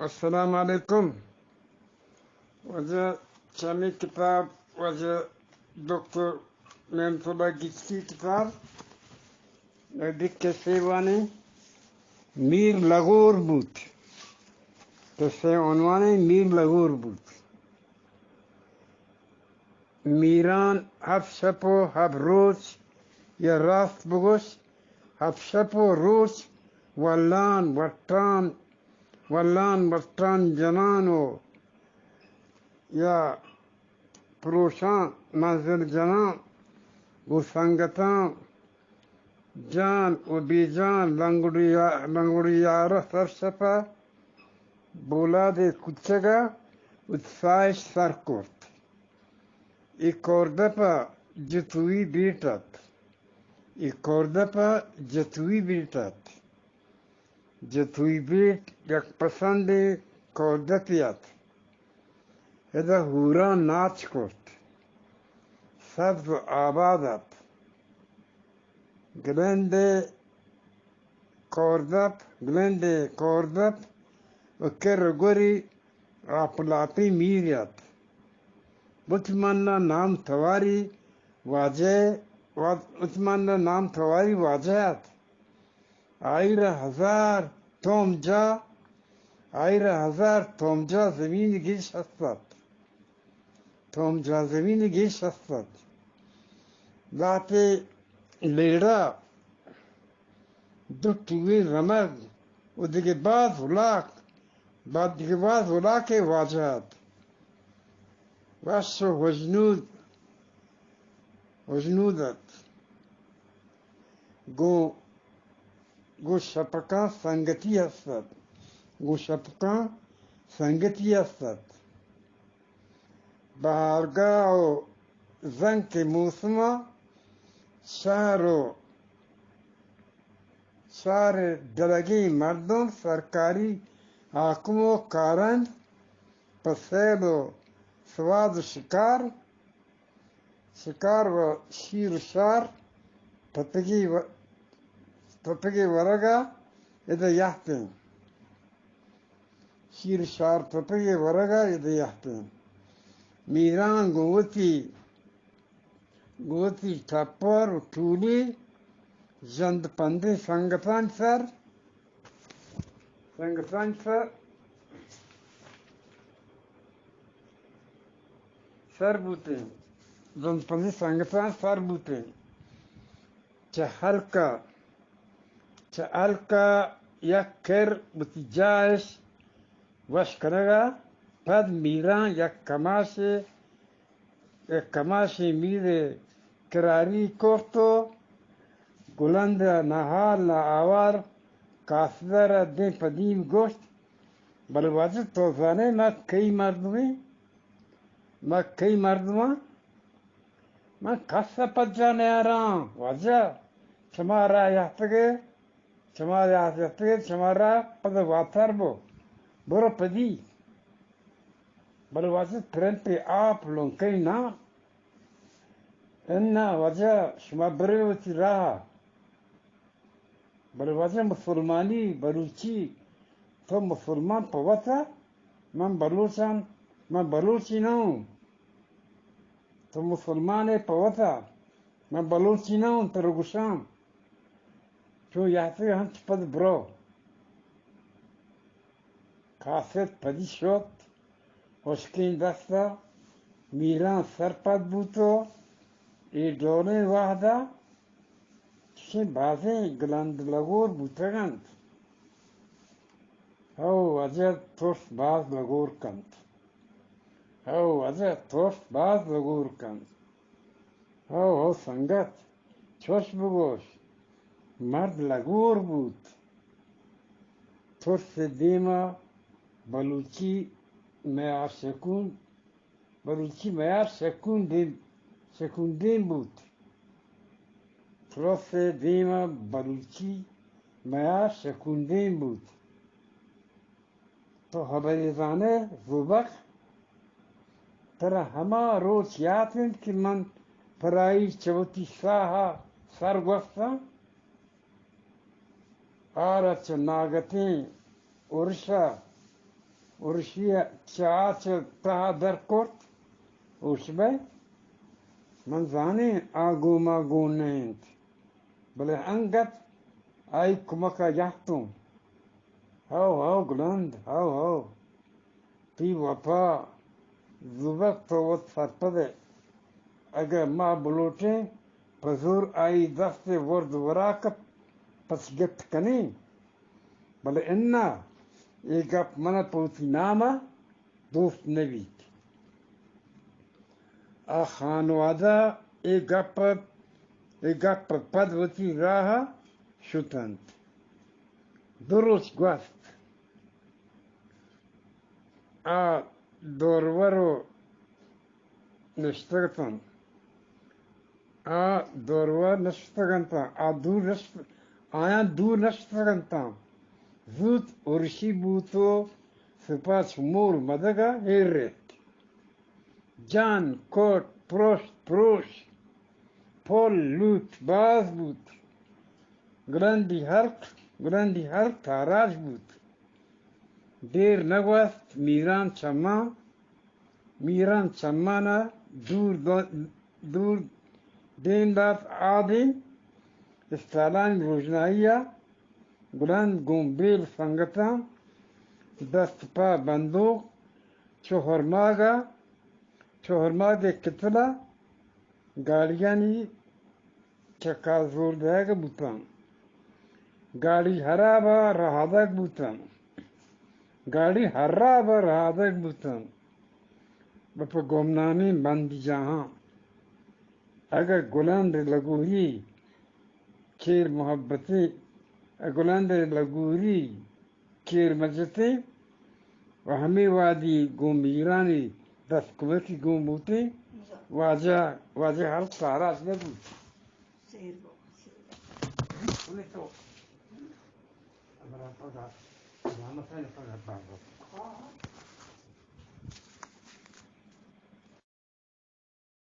السلام علیکم. وجہ چمی کتاب وجہ ڈاکٹر نعمت اللہ گچکی کتاب دیکھ کے سیوانی میر لغور بود کسی عنوانی میر لغور بود. میران هف شب و هف روز یا راست بگوش هف شب و روز ولان وطان جنان و یا پروشان منظر جنان و سنگتان جان و بیجان لنگوری یاره سر شپا بولاد کچگا اتسایش سر کرد. ای کردپا جتوی بیٹت جتوی بیت یک پسند کردپیت ادا هورا ناچ کرد سبز و آبادت گلند کردپ و کرگوری آپلاپی میریت اتمنى نام تواری واجهت آئیرہ ہزار تومجا زمین گیش هستد ذاتی لیڑا دو توی رمد و دیگه باز ولاک واجهت وش و وجنودت گو شپکان سنگتی هستد بهارگاه و زنگ که موسما شهر دلگی مردم سرکاری حاکم و کارند پسیل و سواد و شکار و شیر و شار تپگی ورگا ادا یحتین میران گوتی تپر و طولی جند پندی سنگتان سر بوتین زند پندی سنگتان سر بوتین چه حلقا یک کر بوتی جایش وش کنگا پد میران یک کماشی میر کراری کرتو گلند نهال نا آوار کاسده را دین پدیم گوشت بلواجه توزانه ما کی مردمه من کسا پجا نیارم واجه چما را یحتگه چما را پد واتر برو پدی بلواجه ترنپی آپ لونکی نا انا واجه شما بروتی راه بلواجه مسلمانی بلوچی تو مسلمان پوتا من بلوچی ناؤں تو مسلمان پوتا من بلوچی ناؤں تو رگوشام چون یحتی هنچ پد برو کاسد پدی شد hoşkin dasta miran serpad buto dole vahda ki bazı glandlagor butagant hav azet tof baz lagor kant hav sangat çoş bugoş mard lagor but tof dima baluchi معیار سکوندین بود ترس دیما بلوچی معیار سکوندین بود تو خبریزانه زوبخ ترا همه روز یادم که من پرایی چوتی ساها سر گفتم آره چه ناگتین ارشا ورشية تشاعات تها دركورت وشبه من زاني آگو ما گونينت بل انقت اي كمكا جحتم هاو گلند هاو في وفا زبق توت فرطده اگر ما بلوٹیں پزور آئی دست ورد وراکت پس گت کنی بل انا ایک اپ من پوتی ناما دوست نبید خانواده ایک اپ پد وتی راہ شتند درست گوست دورورو نشتگتن دورور نشتگنتا دور نشتگنتا زود ارشی بوتو سپاس مور مدگا هیرت جان کوت پروش پول لوت باز بود گراندی هرک تاراج بود دیر نگوست میران چمانا دور دین داد آدین استالان روشنائیا گلند گمبیل سنگتا دست پا بندوق چوہرماگ کتلا گاڑیانی چکا زور داگ بوتان گاڑی ہرابا رہادک بوتان بپا گمنانی بندی جہاں اگر گلند لگوری کیر محبتی گلند لگوری کیر مجتی و ہمیں وادی گم ایرانی دست کمکی گم بوتی واجہ ہر سارا نبود تو